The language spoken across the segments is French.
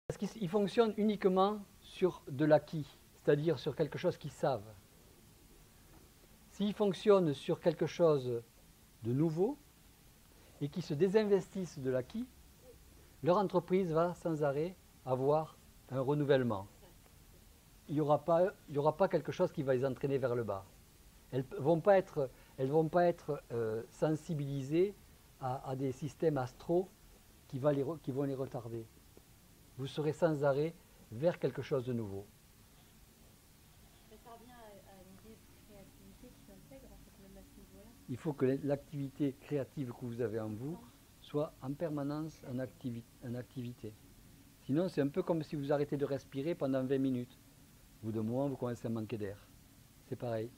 Parce qu'ils fonctionnent uniquement sur de l'acquis, c'est-à-dire sur quelque chose qu'ils savent. S'ils fonctionnent sur quelque chose de nouveau et qu'ils se désinvestissent de l'acquis, leur entreprise va sans arrêt avoir un renouvellement. Il n'y aura pas quelque chose qui va les entraîner vers le bas. Elles ne vont pas être sensibilisées à des systèmes astraux qui vont les retarder. Vous serez sans arrêt vers quelque chose de nouveau. Mais ça revient à une idée de créativité qui s'intègre en fait même à ce niveau-là. Il faut que l'activité créative que vous avez en vous soit en permanence en activité. Sinon, c'est un peu comme si vous arrêtez de respirer pendant 20 minutes. Au bout d'un moment, vous commencez à manquer d'air. C'est pareil.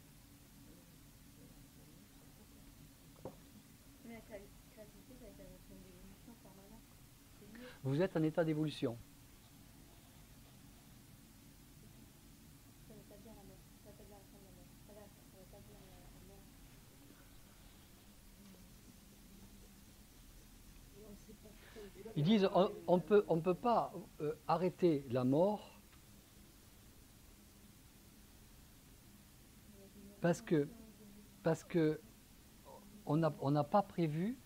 Mais la créativité, ça a été une évolution permanente. Vous êtes en état d'évolution. Ça veut pas dire la mort. Ça veut pas dire la fin de la mort. Ça veut pas dire la mort. Ils disent on peut pas arrêter la mort parce que on n'a pas prévu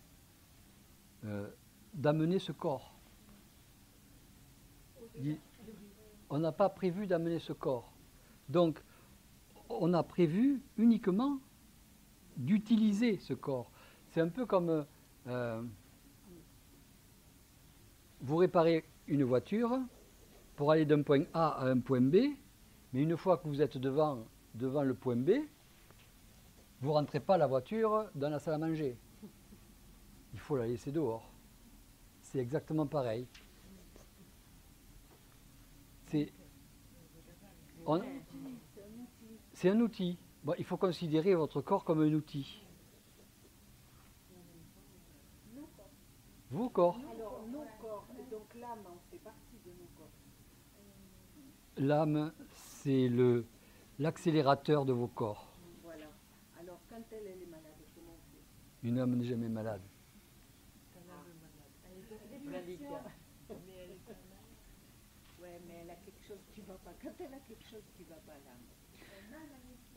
d'amener ce corps. On n'a pas prévu d'amener ce corps. Donc, on a prévu uniquement d'utiliser ce corps. C'est un peu comme vous réparez une voiture pour aller d'un point A à un point B, mais une fois que vous êtes devant le point B, vous ne rentrez pas la voiture dans la salle à manger. Il faut la laisser dehors. C'est exactement pareil. C'est un outil. Bon, il faut considérer votre corps comme un outil. Vos corps. Alors, nos corps, donc l'âme en fait partie de nos corps. L'âme, c'est l'accélérateur de vos corps. Voilà. Alors, quand elle est malade, comment on fait? Une âme n'est jamais malade. Ouais, mais elle a quelque chose qui ne va pas. Quand elle a quelque chose qui ne va pas, l'âme.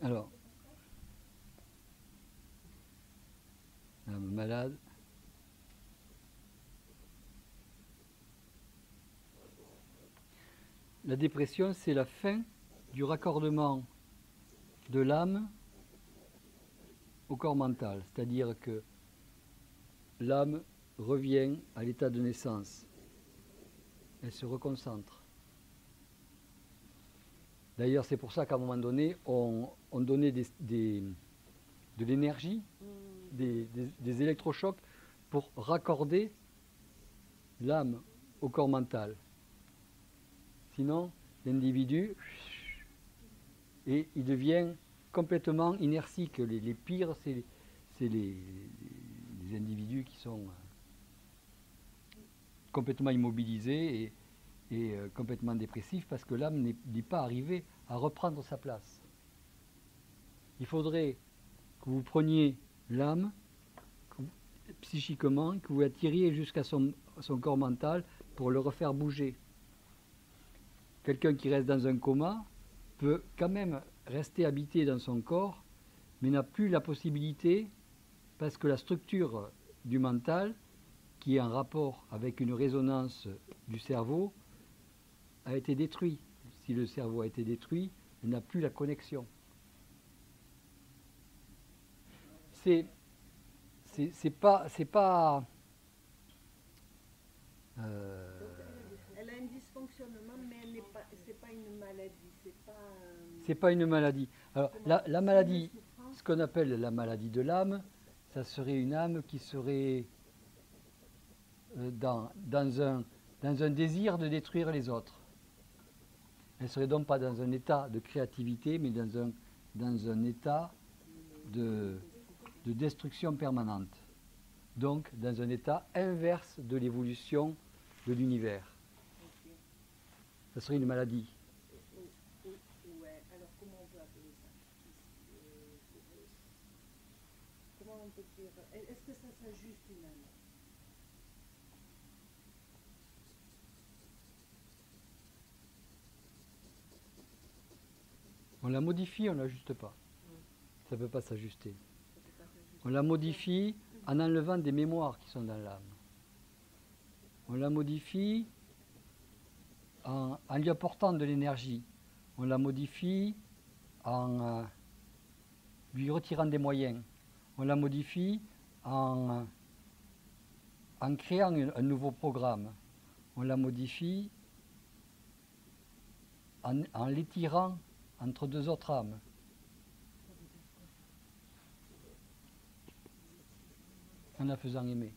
Alors, l'âme malade. La dépression, c'est la fin du raccordement de l'âme au corps mental. C'est-à-dire que l'âme revient à l'état de naissance. Elle se reconcentre. D'ailleurs, c'est pour ça qu'à un moment donné, on donnait de l'énergie, des électrochocs pour raccorder l'âme au corps mental. Sinon, l'individu, et il devient complètement inertique. Les pires, c'est les individus qui sont complètement immobilisés et complètement dépressifs parce que l'âme n'est pas arrivée à reprendre sa place. Il faudrait que vous preniez l'âme psychiquement, que vous la tiriez jusqu'à son corps mental pour le refaire bouger. Quelqu'un qui reste dans un coma peut quand même rester habité dans son corps, mais n'a plus la possibilité, parce que la structure du mental, qui est en rapport avec une résonance du cerveau, a été détruite. Si le cerveau a été détruit, il n'a plus la connexion. C'est pas Elle a un dysfonctionnement, mais c'est pas une maladie. C'est pas une maladie. Alors, la maladie, ce qu'on appelle la maladie de l'âme, ça serait une âme qui serait dans un désir de détruire les autres. Elle ne serait donc pas dans un état de créativité, mais dans un état de destruction permanente. Donc, dans un état inverse de l'évolution de l'univers. Ça serait une maladie. Ouais, alors comment on peut appeler ça? Comment on peut dire? Est-ce que ça s'ajuste une âme? On la modifie, on ne l'ajuste pas. Ça ne peut pas s'ajuster. Ça peut pas s'ajuster. On la modifie en enlevant des mémoires qui sont dans l'âme. On la modifie en lui apportant de l'énergie. On la modifie en lui retirant des moyens. On la modifie en créant un nouveau programme. On la modifie en l'étirant entre deux autres âmes. En la faisant aimer.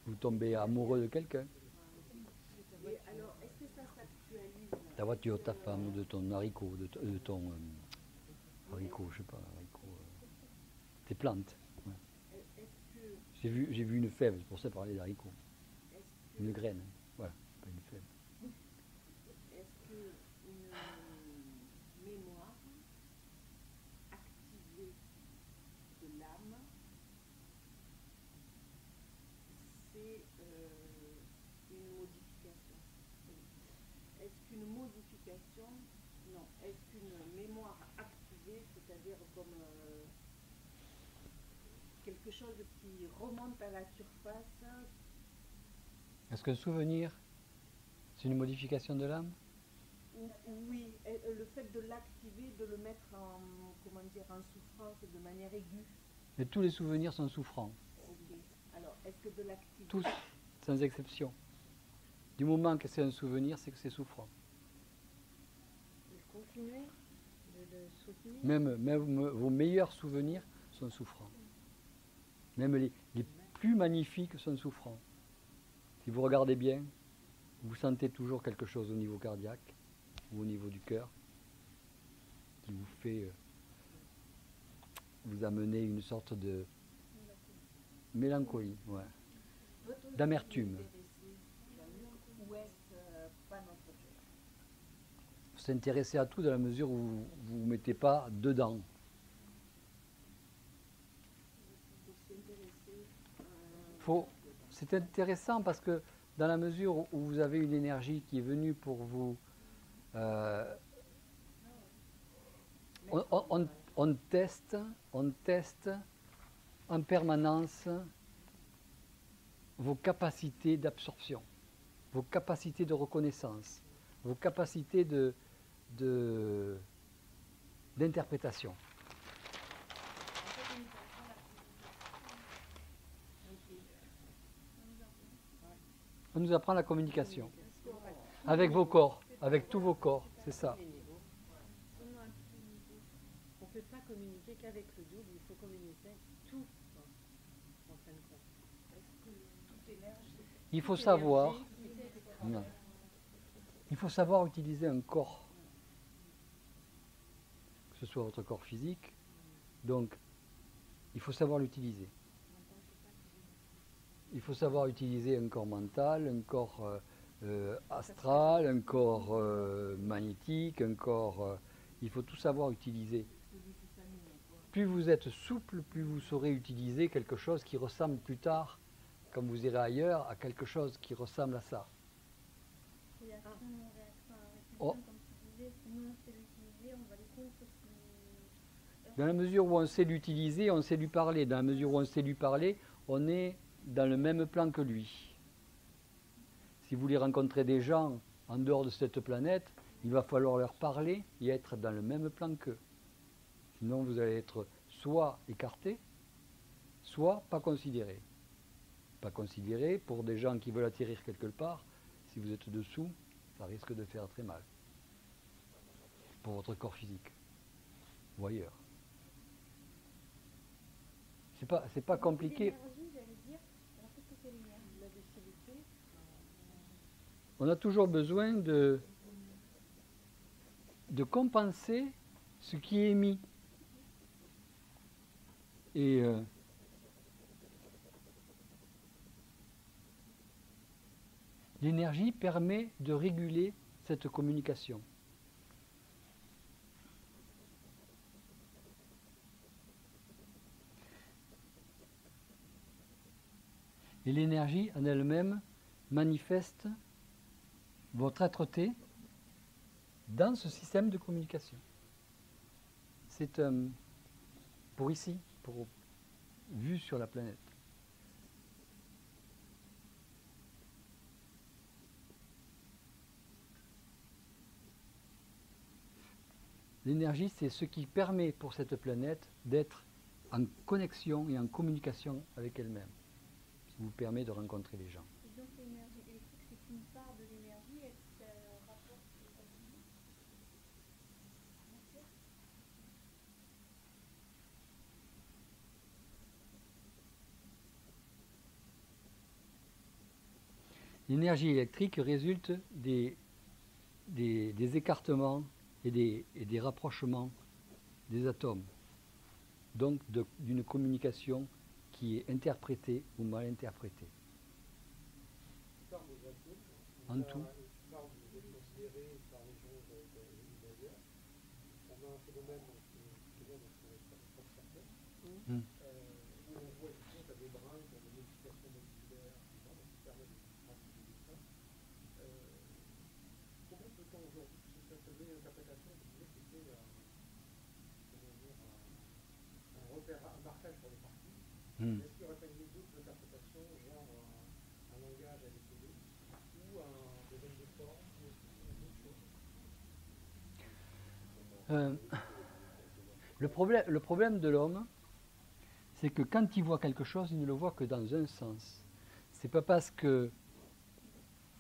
Vous tombez amoureux de quelqu'un. Et alors, est-ce que ça s'actualise La voiture de ta femme ou de ton haricot, de ton haricot, je sais pas, haricot, tes plantes. Ouais. Est-ce que, J'ai vu une fève, c'est pour ça parler d'haricot. est-ce que, Une graine, voilà, pas une fève. est-ce que une mémoire activée de l'âme, c'est une modification? Est-ce qu'une modification, non, est-ce qu'une mémoire activée, c'est-à-dire comme quelque chose qui remonte à la surface? Est-ce qu'un souvenir, c'est une modification de l'âme? Oui, le fait de l'activer, de le mettre en, comment dire, en souffrance de manière aiguë. Mais tous les souvenirs sont souffrants, Ok. Alors, est-ce que de l'activer? tous, sans exception. Du moment que c'est un souvenir, c'est que c'est souffrant. De continuer, de le soutenir. Même vos meilleurs souvenirs sont souffrants. Même les plus magnifiques sont souffrants. Si vous regardez bien, vous sentez toujours quelque chose au niveau cardiaque ou au niveau du cœur qui vous fait vous amener une sorte de mélancolie, ouais, d'amertume. Ou est-ce pas notre cœur? Vous s'intéressez à tout dans la mesure où vous ne vous mettez pas dedans. C'est intéressant parce que dans la mesure où vous avez une énergie qui est venue pour vous, on teste en permanence vos capacités d'absorption, vos capacités de reconnaissance, vos capacités d'interprétation. On nous apprend la communication avec vos corps, avec tous vos corps, c'est ça. On ne peut pas communiquer qu'avec le double, il faut communiquer avec tout, en fin de compte. Est-ce que toute énergie? Il faut savoir, non. Il faut savoir utiliser un corps, que ce soit votre corps physique, donc il faut savoir l'utiliser. Il faut savoir utiliser un corps mental, un corps astral, un corps magnétique, un corps... il faut tout savoir utiliser. Plus vous êtes souple, plus vous saurez utiliser quelque chose qui ressemble plus tard, quand vous irez ailleurs, à quelque chose qui ressemble à ça. Réaction, réaction, Oh. comme tu disais, si nous on sait l'utiliser, on va les contre si... Dans la mesure où on sait l'utiliser, on sait lui parler. Dans la mesure où on sait lui parler, on est dans le même plan que lui. Si vous voulez rencontrer des gens en dehors de cette planète, il va falloir leur parler et être dans le même plan qu'eux. Sinon, vous allez être soit écarté, soit pas considéré. Pas considéré pour des gens qui veulent atterrir quelque part. Si vous êtes dessous, ça risque de faire très mal. Pour votre corps physique. Ou ailleurs. C'est pas compliqué. L'énergie, j'allais dire, alors qu'est-ce que c'est l'énergie? La lucidité. On a toujours besoin de compenser ce qui est émis. Et l'énergie permet de réguler cette communication. Et l'énergie en elle-même manifeste votre être-té dans ce système de communication. C'est pour ici, pour vue sur la planète. L'énergie, c'est ce qui permet pour cette planète d'être en connexion et en communication avec elle-même. Ce qui vous permet de rencontrer les gens. Et donc l'énergie électrique, c'est une part de l'énergie, et c'est un rapport avec la matière. L'énergie électrique résulte des écartements et des rapprochements des atomes. Donc d'une communication qui est interprétée ou mal interprétée. En tout. Un marquage sur les parties. Est-ce qu'il y aurait pas une double interprétation, genre un langage avec les deux, ou un domaine de forme, ou autre chose? Le problème de l'homme, c'est que quand il voit quelque chose, il ne le voit que dans un sens. C'est pas parce que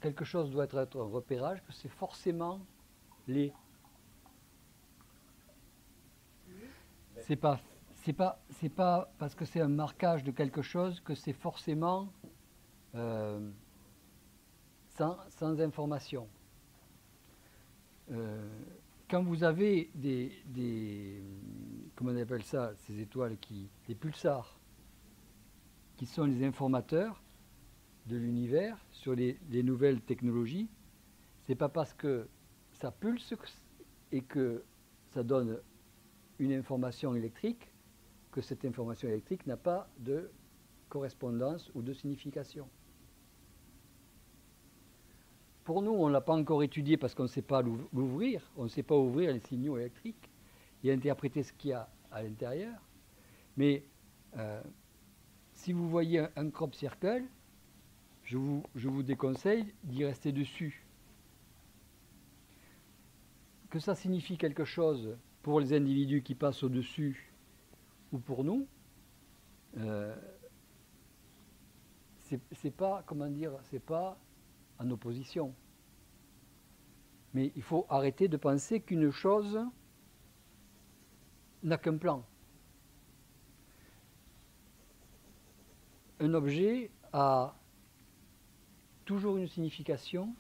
quelque chose doit être un repérage que c'est forcément les. C'est pas parce que c'est un marquage de quelque chose que c'est forcément sans information. Quand vous avez comment on appelle ça, ces étoiles des pulsars, qui sont les informateurs de l'univers sur les nouvelles technologies, c'est pas parce que ça pulse et que ça donne une information électrique que cette information électrique n'a pas de correspondance ou de signification. Pour nous, on ne l'a pas encore étudié parce qu'on ne sait pas l'ouvrir, on ne sait pas ouvrir les signaux électriques et interpréter ce qu'il y a à l'intérieur. Mais si vous voyez un crop circle, je vous déconseille d'y rester dessus. Que ça signifie quelque chose pour les individus qui passent au-dessus ou pour nous, c'est pas, comment dire, c'est pas en opposition. Mais il faut arrêter de penser qu'une chose n'a qu'un plan. Un objet a toujours une signification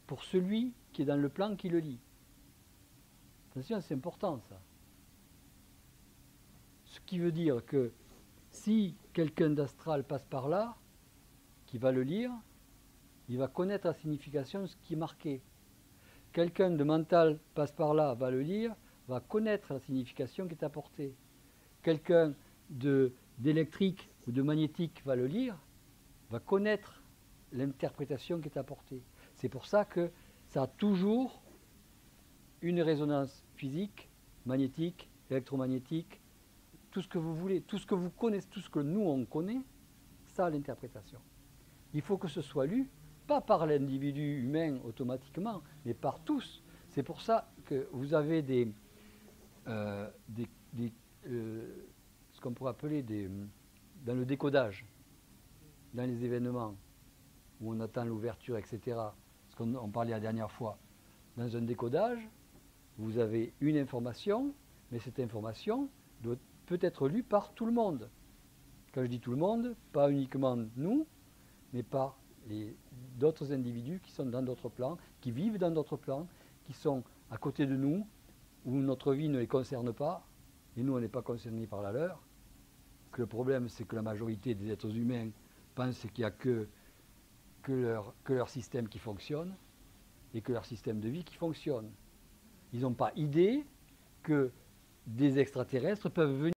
pour celui qui est dans le plan qui le lit. Attention, c'est important ça. Ce qui veut dire que si quelqu'un d'astral passe par là, qui va le lire, il va connaître la signification de ce qui est marqué. Quelqu'un de mental passe par là, va le lire, va connaître la signification qui est apportée. Quelqu'un d'électrique ou de magnétique va le lire, va connaître l'interprétation qui est apportée. C'est pour ça que ça a toujours une résonance physique, magnétique, électromagnétique, tout ce que vous voulez, tout ce que vous connaissez, tout ce que nous on connaît, ça a l'interprétation. Il faut que ce soit lu, pas par l'individu humain automatiquement, mais par tous. C'est pour ça que vous avez ce qu'on pourrait appeler dans le décodage, dans les événements, où on attend l'ouverture, etc. Ce qu'on parlait la dernière fois. Dans un décodage, vous avez une information, mais cette information peut être lue par tout le monde. Quand je dis tout le monde, pas uniquement nous, mais par d'autres individus qui sont dans d'autres plans, qui vivent dans d'autres plans, qui sont à côté de nous, où notre vie ne les concerne pas, et nous on n'est pas concernés par la leur. Que le problème, c'est que la majorité des êtres humains pensent qu'il n'y a que leur système qui fonctionne, et que leur système de vie qui fonctionne. Ils n'ont pas idée que des extraterrestres peuvent venir